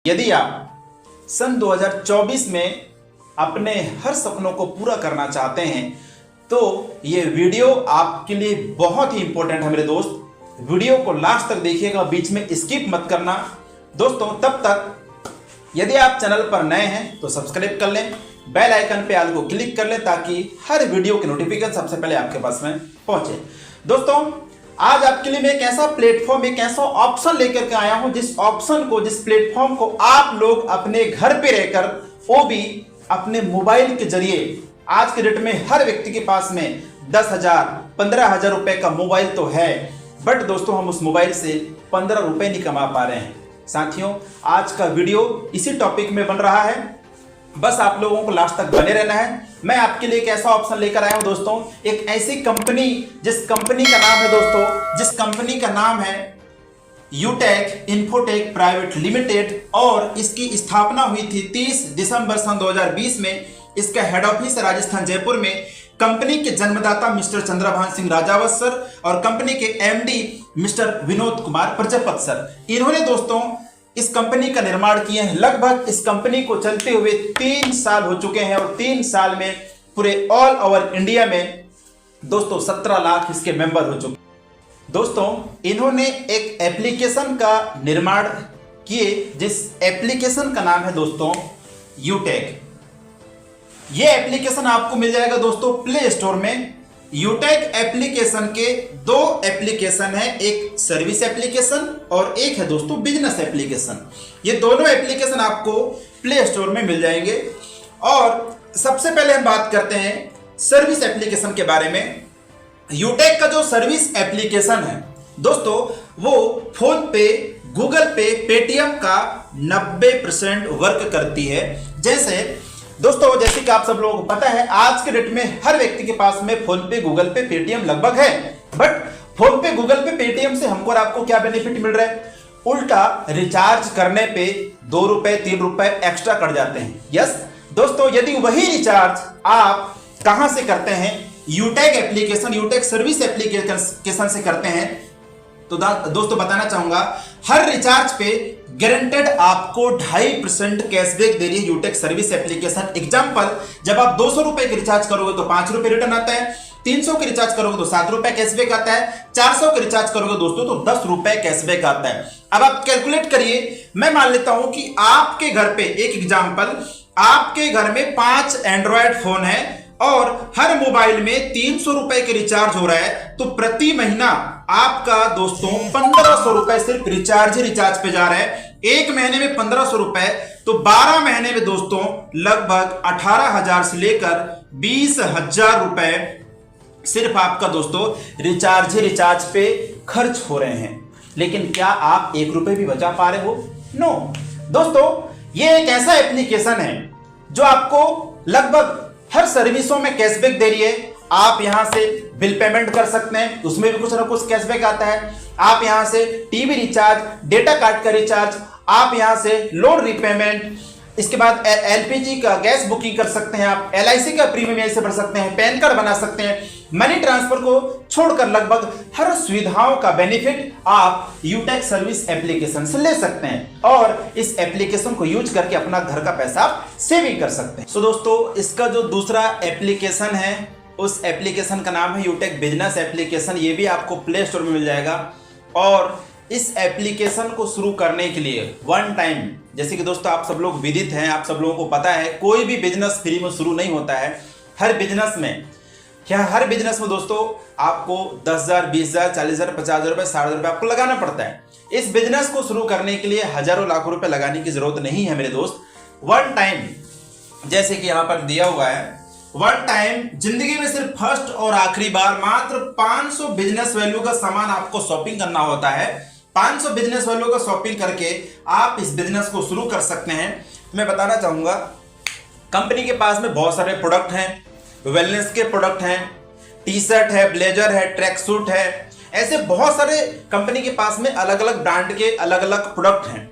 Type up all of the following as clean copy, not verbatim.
यदि आप सन 2024 में अपने हर सपनों को पूरा करना चाहते हैं तो ये वीडियो आपके लिए बहुत ही इंपॉर्टेंट है मेरे दोस्त। वीडियो को लास्ट तक देखिएगा, बीच में स्किप मत करना दोस्तों। तब तक यदि आप चैनल पर नए हैं तो सब्सक्राइब कर लें, बेल आइकन पे आल को क्लिक कर लें ताकि हर वीडियो की नोटिफिकेशन सबसे पहले आपके पास में पहुंचे। दोस्तों आज आपके लिए मैं एक ऐसा प्लेटफॉर्म, एक ऐसा ऑप्शन लेकर के आया हूं जिस प्लेटफॉर्म को आप लोग अपने घर पे रहकर, वो भी अपने मोबाइल के जरिए, आज के डेट में हर व्यक्ति के पास में 10,000 15,000 रुपए का मोबाइल तो है, बट दोस्तों हम उस मोबाइल से 15 रुपए नहीं कमा पा रहे हैं। साथियों आज का वीडियो इसी टॉपिक में बन रहा है, बस आप लोगों को लास्ट तक बने रहना है। मैं आपके लिए एक ऐसा ऑप्शन लेकर आया हूं दोस्तों, एक ऐसी कंपनी जिस कंपनी का नाम है यूटेक इन्फोटेक प्राइवेट लिमिटेड, और इसकी स्थापना हुई थी 30 दिसंबर सन 2020 में। इसका हेड ऑफिस राजस्थान जयपुर में। कंपनी के जन्मदाता मिस्टर चंद्रभान सिंह राजावत सर और कंपनी के MD mister Vinod Kumar Prajapat sir, इन्होंने दोस्तों इस कंपनी का निर्माण किए हैं। लगभग इस कंपनी को चलते हुए 3 साल हो चुके हैं और 3 साल में पूरे ऑल ओवर इंडिया में दोस्तों 17 लाख इसके मेंबर हो चुके। दोस्तों इन्होंने एक एप्लीकेशन का निर्माण किए जिस एप्लीकेशन का नाम है दोस्तों यूटेक। ये एप्लीकेशन आपको मिल जाएगा दोस्तों प्ले स्टोर में। यूटेक एप्लीकेशन के 2 एप्लीकेशन है, एक सर्विस एप्लीकेशन और एक है दोस्तों बिजनेस एप्लीकेशन। ये दोनों एप्लीकेशन आपको प्ले स्टोर में मिल जाएंगे। और सबसे पहले हम बात करते हैं सर्विस एप्लीकेशन के बारे में। यूटेक का जो सर्विस एप्लीकेशन है दोस्तों वो फोन पे, गूगल पे, पेटीएम का 90% वर्क करती है। जैसे कि आप सब लोगों को पता है आज के डेट में हर व्यक्ति के पास में फोन पे, गूगल पे, पेटीएम लगभग है, बट फोन पे, गूगल पे, पेटीएम से हमको और आपको क्या बेनिफिट मिल रहा है? उल्टा रिचार्ज करने पे 2 रुपए 3 रुपए एक्स्ट्रा कट जाते हैं। यस दोस्तों, यदि वही रिचार्ज आप कहां से करते हैं? यूटेक एप्लीकेशन, यूटेक सर्विस एप्लीकेशन से करते हैं तो दोस्तों बताना चाहूंगा हर रिचार्ज पे गारंटेड आपको 2.5% कैशबैक दे रही है यूटेक सर्विस एप्लीकेशन। एग्जांपल, जब आप 200 रुपए के रिचार्ज करोगे तो 5 रुपए रिटर्न आता है, 300 के रिचार्ज करोगे तो 7 रुपए कैशबैक आता है, 400 के रिचार्ज करोगे दोस्तों तो 10 रुपए कैशबैक आता है। अब आप कैलकुलेट करिए, मैं मान लेता हूं कि आपके घर पे, एक एग्जांपल, आपके घर में 5 एंड्रॉयड फोन है और हर मोबाइल में 300 रुपए के रिचार्ज हो रहा है, तो प्रति महीना आपका दोस्तों 1500 रुपए सिर्फ रिचार्ज पे जा रहा है। एक महीने में 1500 रुपए, तो 12 महीने में दोस्तों लगभग 18,000 से लेकर 20,000 रुपए सिर्फ आपका दोस्तों रिचार्ज पे खर्च हो रहे हैं। लेकिन क्या आप 1 रुपए भी बचा पा रहे हो? नो दोस्तों, ये एक ऐसा एप्लीकेशन है जो आपको लगभग हर सर्विसों में कैशबैक दे रही है। आप यहां से बिल पेमेंट कर सकते हैं, उसमें भी कुछ ना कुछ कैशबैक आता है। आप यहां से टीवी रिचार्ज, डेटा कार्ड का रिचार्ज, आप यहां से लोन रीपेमेंट, इसके बाद एलपीजी का गैस बुकिंग कर सकते हैं, आप एलआईसी का प्रीमियम ऐसे भर सकते हैं, पैन कार्ड बना सकते हैं। मनी ट्रांसफर को छोड़कर लगभग हर सुविधाओं का बेनिफिट आप यूटेक सर्विस एप्लीकेशन से ले सकते हैं और इस एप्लीकेशन को यूज करके अपना घर का पैसा सेविंग कर सकते हैं। सो दोस्तों इसका जो दूसरा एप्लीकेशन है उस एप्लीकेशन का नाम है यूटेक बिजनेस एप्लीकेशन। ये भी आपको प्ले स्टोर में मिल जाएगा। और इस एप्लीकेशन को शुरू करने के लिए वन टाइम, जैसे कि दोस्तों आप सब लोग विदित हैं, आप सब लोगों को पता है कोई भी बिजनेस फ्री में शुरू नहीं होता है। हर बिजनेस में दोस्तों आपको 10,000 20,000 40,000 50,000 रुपए 60,000 रुपए आपको लगाना पड़ता है। इस बिजनेस को शुरू करने के लिए हजारों लाख रुपए लगाने की जरूरत नहीं है मेरे दोस्त। वन टाइम, जैसे कि यहां पर दिया हुआ है, वन टाइम जिंदगी में सिर्फ फर्स्ट और आखिरी बार मात्र 500 बिजनेस वैल्यू का सामान आपको शॉपिंग करना होता है। 500 बिजनेस वैल्यू का शॉपिंग करके आप इस बिजनेस को शुरू कर सकते हैं। मैं बताना चाहूंगा कंपनी के पास में बहुत सारे प्रोडक्ट हैं, वेलनेस के प्रोडक्ट हैं, टी शर्ट है, ब्लेजर है, ट्रैक सूट है, ऐसे बहुत सारे कंपनी के पास में अलग अलग ब्रांड के अलग अलग प्रोडक्ट हैं।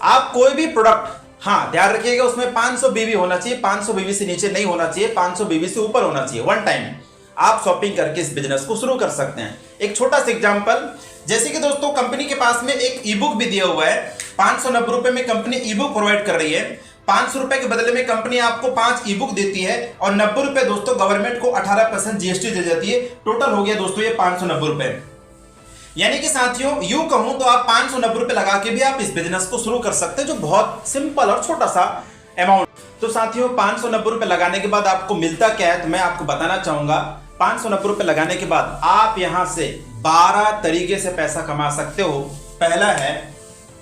आप कोई भी प्रोडक्ट, हाँ ध्यान रखिएगा उसमें 500 बीबी होना चाहिए, 500 बीबी से नीचे नहीं होना चाहिए, 500 बीबी से ऊपर होना चाहिए। वन टाइम आप शॉपिंग करके इस बिजनेस को शुरू कर सकते हैं। एक छोटा सा एग्जांपल, जैसे कि दोस्तों कंपनी के पास में एक ई बुक भी दिया हुआ है, 590 रुपए में कंपनी ई बुक प्रोवाइड कर रही है। 500 रुपए के बदले में कंपनी आपको 5 ई बुक देती है और 90 रुपए दोस्तों गवर्नमेंट को 18% जीएसटी दे जाती है। टोटल हो गया दोस्तों ये 590 रुपए। यानी कि साथियों यूं कहूं तो आप 590 रुपए लगा के भी आप इस बिजनेस को शुरू कर सकते हैं, जो बहुत सिंपल और छोटा सा अमाउंट। तो साथियों 590 रुपए लगाने के बाद आपको मिलता क्या है, तो मैं आपको बताना चाहूंगा। 590 रुपए लगाने के बाद आप यहां से 12 तरीके से पैसा कमा सकते हो। पहला है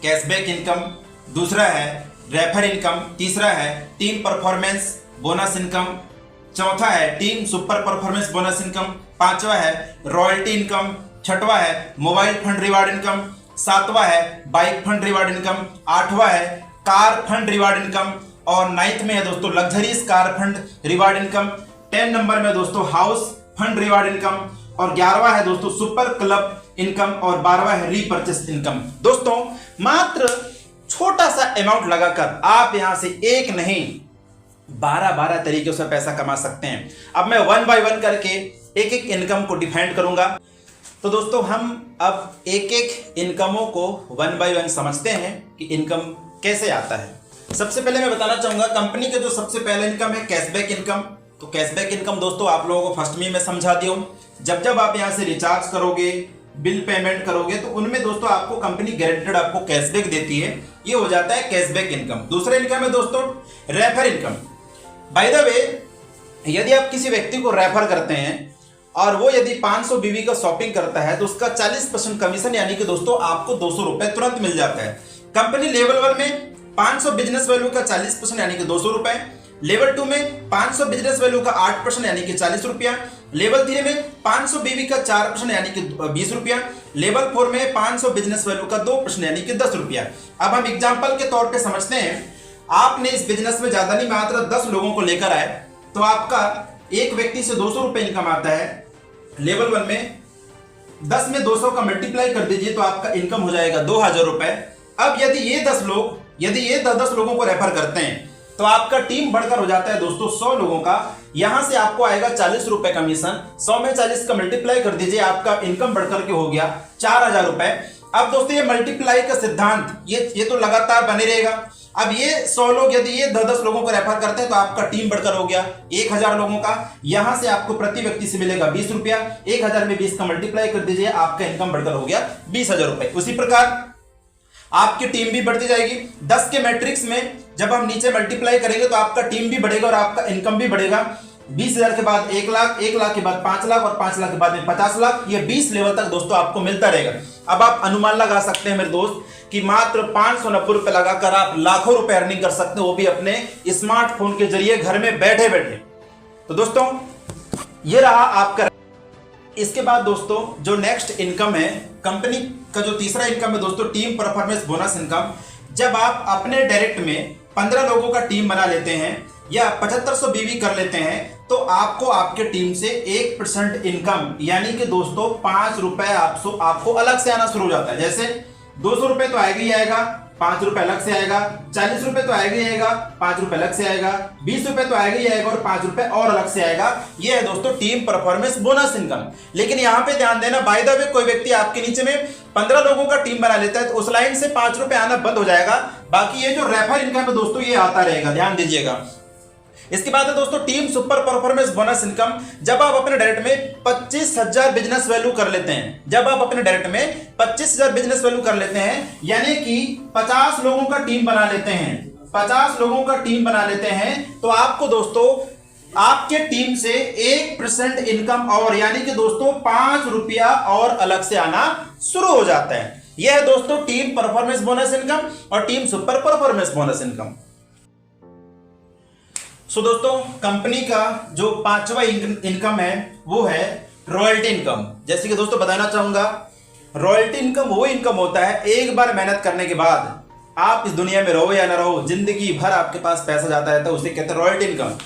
कैशबैक इनकम, दूसरा है रेफर इनकम, तीसरा है टीम परफॉर्मेंस बोनस इनकम, चौथा है team super performance bonus income, पांचवा है रॉयल्टी इनकम, छठवा है मोबाइल फंड रिवार्ड इनकम, सातवां है बाइक फंड रिवार्ड इनकम, आठवां है कार फंड रिवार्ड इनकम और 9th में है दोस्तों luxuries car fund reward income, 10 number में दोस्तों हाउस फंड रिवार्ड इनकम और 11वां है दोस्तों सुपर क्लब इनकम और 12वां है रीपर्चेस इनकम। दोस्तों मात्र छोटा सा अमाउंट लगाकर आप यहां से एक नहीं 12 तरीकों से पैसा कमा सकते हैं। अब मैं 1 बाय 1 करके एक एक इनकम को डिफाइन करूंगा। तो दोस्तों हम अब एक एक इनकमों को 1 बाय 1 समझते हैं कि इनकम कैसे आता है। सबसे पहले मैं बताना चाहूंगा कंपनी का जो सबसे पहला इनकम है कैशबैक इनकम। तो कैशबैक इनकम दोस्तों आप लोगों को फर्स्ट में मैं समझा दिया हूं। जब आप यहां से रिचार्ज करोगे, बिल पेमेंट करोगे तो उनमें दोस्तों आपको कंपनी गारंटेड आपको कैशबैक देती है। ये हो जाता है कैशबैक इनकम। दूसरा इनकम है दोस्तों refer income. By the way यदि आप किसी व्यक्ति को रेफर करते हैं और वो यदि 500 बीवी का शॉपिंग करता है तो उसका 40% कमीशन यानी कि दोस्तों आपको 200 रुपए तुरंत मिल जाता है। कंपनी लेवल 1 में 500 बिजनेस वैल्यू का 40% यानी कि 200 रुपए, लेवल 2 में 500 बिजनेस वैल्यू का 8% यानी कि 40 रुपया, लेवल 3 में 500 बीवी का 4% यानी कि 20 रुपया, लेवल 4 में 500 बिजनेस वैल्यू का 2% यानी कि 10 रुपया। अब हम एग्जांपल के तौर पे समझते हैं, आपने इस बिजनेस में ज्यादा नहीं मात्र 10 लोगों को लेकर आए तो आपका एक व्यक्ति से 200 रुपए इनकम आता है। लेवल 1 में 10 में 200 का मल्टीप्लाई कर दीजिए तो आपका इनकम हो जाएगा 2000 रुपए। अब यदि ये 10 लोगों को रेफर करते हैं तो आपका टीम बढ़कर हो जाता है दोस्तों 100 लोगों का। यहां से आपको आएगा 40 रुपए कमीशन। 100 में 40 का मल्टीप्लाई कर दीजिए, आपका इनकम बढ़कर के हो गया 4000 रुपए। अब दोस्तों ये मल्टीप्लाई का सिद्धांत ये तो लगातार बने रहेगा। अब ये 100 लोग यदि ये 10 लोगों को रेफर करते हैं तो आपका टीम बढ़कर हो गया 1000 लोगों का। यहां से आपको प्रति व्यक्ति से मिलेगा 20 रुपया। 1000 में 20 का मल्टीप्लाई कर दीजिए, आपका इनकम बढ़कर हो गया 20000 रुपए। उसी प्रकार आपकी टीम भी बढ़ती जाएगी। 10 के मैट्रिक्स में जब हम नीचे मल्टीप्लाई करेंगे तो आपका टीम भी बढ़ेगा और आपका इनकम भी बढ़ेगा। 20000 के बाद 1 लाख, 1 लाख के बाद 5 लाख और 5 लाख के बाद में 50 लाख। ये 20 लेवल तक दोस्तों आपको मिलता रहेगा। अब आप अनुमान लगा सकते हैं मेरे दोस्त कि मात्र 590 रुपए लगाकर आप लाखों रुपए अर्निंग कर सकते हैं, वो भी अपने स्मार्टफोन के जरिए घर में बैठे बैठे। तो दोस्तों ये रहा आपका। इसके बाद दोस्तों जो नेक्स्ट इनकम है कंपनी का, जो तीसरा इनकम है दोस्तों टीम परफॉर्मेंस बोनस इनकम। जब आप अपने डायरेक्ट में 15 लोगों का टीम बना लेते हैं या 7500 बीवी कर लेते हैं तो आपको आपके टीम से 1% इनकम यानी कि दोस्तों 5 रुपए आपको अलग से आना शुरू हो जाता है। जैसे 200 रुपए तो आएगा ही आएगा, 5 रुपए अलग से आएगा, 40 रुपए तो आएगा ही आएगा, 5 रुपए अलग से आएगा, 20 रुपए तो आएगा ही आएगा और 5 रुपए और अलग से आएगा। ये है दोस्तों टीम परफॉर्मेंस बोनस इनकम। लेकिन यहाँ पे ध्यान देना, बाय द वे कोई व्यक्ति आपके नीचे में 15 लोगों का टीम बना लेता है तो उस लाइन से 5 रुपए आना बंद हो जाएगा। बाकी ये जो रेफर इनकम है दोस्तों ये आता रहेगा, ध्यान दीजिएगा। इसके बाद है दोस्तों team super performance bonus income. जब आप अपने डायरेक्ट में 25000 बिजनेस वैल्यू कर लेते हैं, जब आप अपने डायरेक्ट में 25000 बिजनेस वैल्यू कर लेते हैं यानी कि 50 लोगों का टीम बना लेते हैं, 50 लोगों का टीम बना लेते हैं तो आपको दोस्तों आपके टीम से 1% इनकम और यानी कि दोस्तों 5 रुपया और अलग से आना शुरू हो जाता है। यह है दोस्तों टीम परफॉर्मेंस बोनस इनकम और team super performance bonus income. So दोस्तों कंपनी का जो 5वां इनकम है वो है रॉयल्टी इनकम। जैसे कि दोस्तों बताना चाहूंगा, रॉयल्टी इनकम वो इनकम होता है एक बार मेहनत करने के बाद आप इस दुनिया में रहो या ना रहो, जिंदगी भर आपके पास पैसा जाता है तो उसे कहते हैं रॉयल्टी इनकम।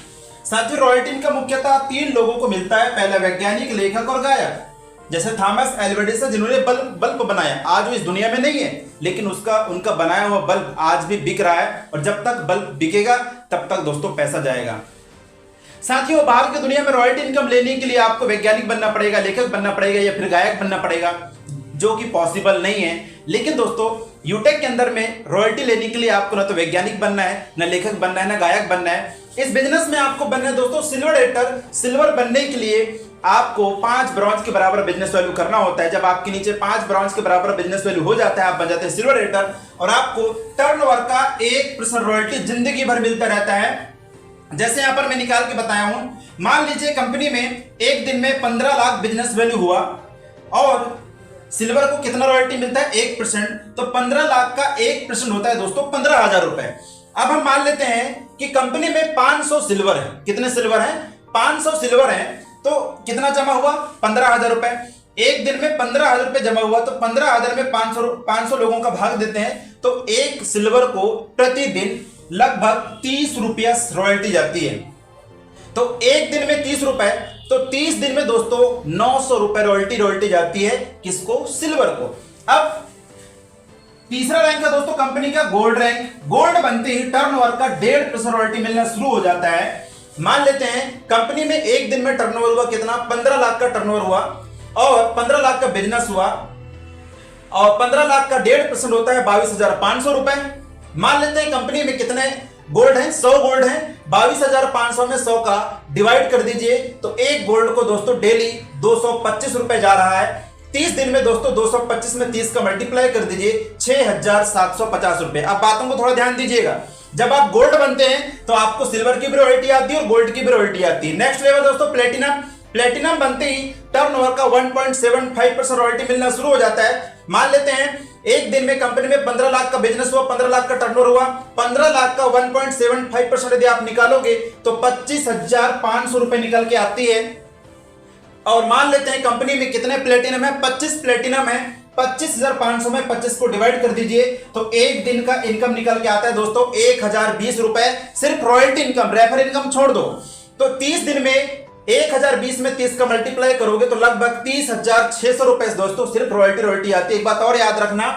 साथ ही रॉयल्टी इनकम मुख्यतः 3 लोगों को मिलता है, पहला वैज्ञानिक, लेखक और गायक। जैसे थॉमस एल्वा एडिसन जिन्होंने बल्ब बनाया, आज वो इस दुनिया में नहीं है लेकिन उनका बनाया हुआ बल्ब आज भी बिक रहा है और जब तक बल्ब बिकेगा तब तक दोस्तों पैसा जाएगा। साथियों बाहर की दुनिया में रॉयल्टी इनकम लेने के लिए आपको वैज्ञानिक बनना पड़ेगा, लेखक बनना पड़ेगा या फिर गायक बनना पड़ेगा। जो कि पॉसिबल नहीं है। लेकिन दोस्तों यूटेक के अंदर में रॉयल्टी लेने के लिए आपको ना तो वैज्ञानिक बनना है, ना लेखक बनना है, ना गायक बनना है। इस बिजनेस में आपको बनना है दोस्तों सिल्वर एडिटर। सिल्वर बनने के लिए आपको 5 ब्रॉन्ज के बराबर बिजनेस वैल्यू करना होता है। जब आपके नीचे 5 ब्रॉन्ज के बराबर बिजनेस वैल्यू हो जाता है, आप बन जाते हैं सिल्वर एडिटर और आपको टर्नओवर का 1% रॉयल्टी जिंदगी भर मिलता रहता है। जैसे यहां पर मैं निकाल के बताया हूं, मान लीजिए कंपनी में एक दिन में 15 लाख बिजनेस वैल्यू हुआ और सिल्वर को कितना रॉयल्टी मिलता है 1%, तो 15 लाख का 1% होता है दोस्तों 15,000 रुपए। अब हम मान लेते हैं कि कंपनी में 500 सिल्वर है। कितने सिल्वर है? 500 सिल्वर है, तो कितना जमा हुआ? 15,000 रुपए। एक दिन में 15,000 रुपए जमा हुआ, तो 15,000 में 500 लोगों का भाग देते हैं, तो एक सिल्वर को प्रतिदिन लगभग 30 रुपया रॉयल्टी जाती है। तो एक दिन में 30 रुपए, तो 30 दिन में दोस्तों 900 रुपए रॉयल्टी जाती है। किसको? सिल्वर को। अब तीसरा रैंक है दोस्तों कंपनी का गोल्ड रैंक। गोल्ड बनते ही टर्नओवर का 1.5% रॉयल्टी मिलना शुरू हो जाता है। मान लेते हैं कंपनी में एक दिन में टर्नओवर हुआ कितना? 15 लाख का टर्नओवर हुआ और 15 लाख का बिजनेस हुआ और 15 लाख का 1.5% होता है 22,500 रुपए। मान लेते हैं कंपनी में कितने गोल्ड हैं? 100 गोल्ड हैं। 22,500 में 100 का डिवाइड कर दीजिए, तो एक गोल्ड को दोस्तों डेली 225 रुपए जा रहा है। 30 दिन में दोस्तों 225 में 30 का मल्टीप्लाई कर दीजिए, 6,750 रुपए। अब बातों को थोड़ा ध्यान दीजिएगा। जब आप गोल्ड बनते हैं तो आपको सिल्वर की भी रॉयल्टी आती है और गोल्ड की भी रॉयल्टी आती है। नेक्स्ट लेवल दोस्तों प्लेटिनम। प्लेटिनम बनते ही टर्नओवर का 1.75% रॉयल्टी मिलना शुरू हो जाता है। मान लेते हैं एक दिन में कंपनी में 15 लाख का बिजनेस हुआ, 15 लाख का टर्नओवर हुआ, 15 लाख का 1.75% यदि आप निकालोगे तो 25,500 रुपए निकल के आती है। और मान लेते हैं कंपनी में कितने प्लेटिनम है? 25 प्लेटिनम है। 25,500 में 25 को डिवाइड कर दीजिए, तो एक दिन का इनकम निकल के आता है दोस्तों 1,020 रुपए। सिर्फ रॉयल्टी इनकम, रेफर इनकम छोड़ दो। तो 30 दिन में 1,020 में 30 का मल्टीप्लाई करोगे तो लगभग 30,600 रुपए दोस्तों सिर्फ रॉयल्टी आती है। एक बात और याद रखना,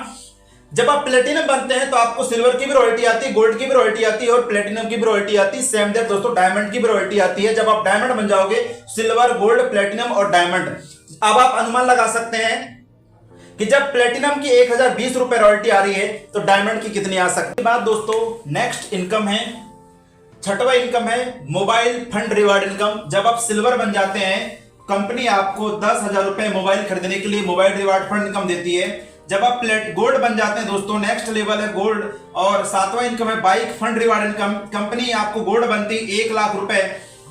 जब आप प्लेटिनम बनते हैं तो आपको सिल्वर की भी रॉयल्टी आती है, गोल्ड की भी रॉयल्टी आती है और प्लेटिनम की भी रॉयल्टी आती है। सेम दैट दोस्तों डायमंड की भी रॉयल्टी आती है। जब आप डायमंड बन जाओगे, सिल्वर, गोल्ड, प्लेटिनम और डायमंड, अब आप अनुमान लगा सकते हैं कि जब प्लेटिनम की 1,020 रुपए रॉयल्टी आ रही है तो डायमंड की कितनी आ सकती है। बात दोस्तों नेक्स्ट इनकम है, छठवां इनकम है मोबाइल फंड रिवार्ड इनकम। जब आप सिल्वर बन जाते हैं, कंपनी आपको 10,000 रुपए मोबाइल खरीदने के लिए मोबाइल रिवार्ड फंड इनकम देती है। जब आप गोल्ड बन जाते हैं दोस्तों, नेक्स्ट लेवल है गोल्ड और 7वां इनकम है bike fund reward income. Company आपको गोल्ड बनती 1 लाख रुपए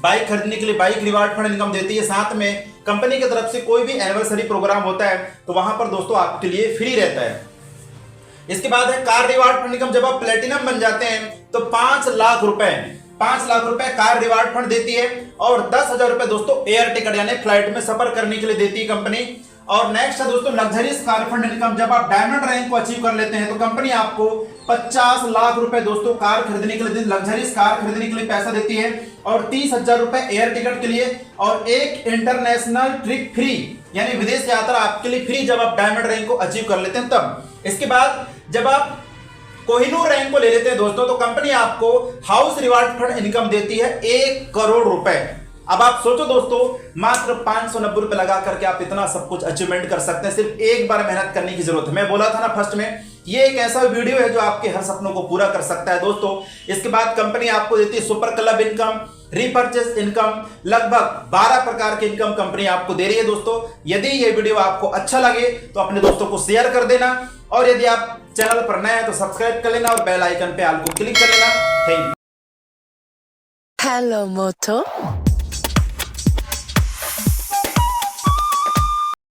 बाइक खरीदने के लिए बाइक रिवार्ड फंड इनकम देती है। साथ में कंपनी की तरफ से कोई भी एनिवर्सरी प्रोग्राम होता है तो वहां पर दोस्तों आपके लिए फ्री रहता है। इसके बाद है कार रिवार्ड फंड इनकम। जब आप प्लेटिनम बन जाते हैं तो 5 लाख रुपए कार रिवार्ड फंड देती है और 10,000 रुपए दोस्तों एयर टिकट यानी फ्लाइट में सफर करने के लिए देती है कंपनी। और नेक्स्ट है दोस्तों लग्जरीज कार फंड इनकम। जब आप डायमंड रैंक को अचीव कर लेते हैं तो कंपनी आपको 50 लाख रुपए दोस्तों कार खरीदने के लिए, लग्जरीज कार खरीदने के लिए पैसा देती है और 30,000 रुपए एयर टिकट के लिए और एक इंटरनेशनल ट्रिप फ्री यानी विदेश यात्रा आपके लिए फ्री जब आप डायमंड रैंक को अचीव कर लेते हैं तब। इसके बाद जब आप कोहिनूर रैंक को ले लेते हैं दोस्तों तो कंपनी आपको हाउस रिवार्ड फंड इनकम देती है 1 करोड़ रुपए। अब आप सोचो दोस्तों, मात्र 590 रुपए लगा करके आप इतना सब कुछ अचीवमेंट कर सकते हैं। सिर्फ एक बार मेहनत करने की जरूरत है। मैं बोला था ना फर्स्ट में, ये एक ऐसा वीडियो है जो आपके हर सपनों को पूरा कर सकता है दोस्तों। इसके बाद कंपनी आपको देती है super club income, repurchase income, लगभग 12 प्रकार की इनकम कंपनी आपको दे रही है दोस्तों। यदि ये वीडियो आपको अच्छा लगे तो अपने दोस्तों को शेयर कर देना और यदि आप चैनल पर नए हैं तो सब्सक्राइब कर लेना और बेल आइकन पे ऑल को क्लिक कर लेना। Thank you. Hello, Moto.